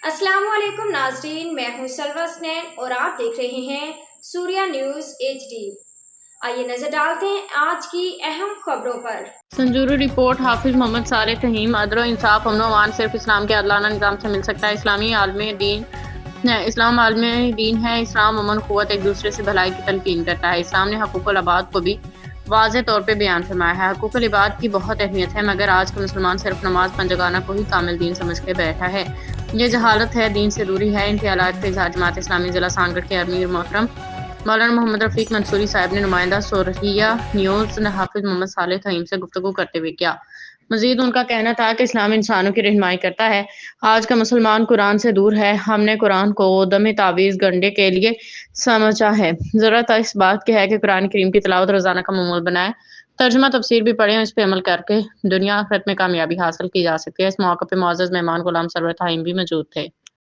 अस्सलाम वालेकुम नाजरीन, मैं हूं सलवा स्नैन और आप देख रहे हैं सूर्या न्यूज़ HD। आइए नजर डालते हैं आज की अहम खबरों पर। संजूरू रिपोर्ट। हाफिज मोहम्मद साले फहीम। अदल इंसाफ अमन अमान सिर्फ इस्लाम के अदलाना निज़ाम से मिल सकता है। इस्लाम आलम दीन है। इस्लाम अमन क़ुव्वत एक दूसरे से भलाई की तलकीन करता है। इस्लाम ने हकूक़ुल इबाद को भी वाज़ेह तौर पे बयान फरमाया है। हकूक़ुल इबाद की बहुत अहमियत है, मगर आज का मुसलमान सिर्फ नमाज पंजगाना को ही कामिल दीन समझ के बैठा है। ये जहालत है, दीन से दूरी है। इन ख्यालात का इज़हार जमात इस्लामी ज़िला सांगड़ के अमीर मोहतरम मौलाना मोहम्मद रफ़ीक मंसूरी साहब ने नुमाइंदा सोरहिया न्यूज़ हाफिज मोहम्मद साले फहीम से गुफ्तगू करते हुए किया। मजीद उनका कहना था कि इस्लाम इंसानों की रहनुमाई करता है। आज का मुसलमान कुरान से दूर है। हमने कुरान को दम तावीज़ गंढे के लिए समझा है। ज़रूरत इस बात की है कि कुरान करीम की तिलावत रोज़ाना का मामूल बनाए, तर्जुमा तफसीर भी पढ़ें और इस पर अमल करके दुनिया आखिरत में कामयाबी हासिल की जा सकती है। इस मौके पर मुअज़्ज़ज़ मेहमान गुलाम सरवर ताहिम भी मौजूद थे।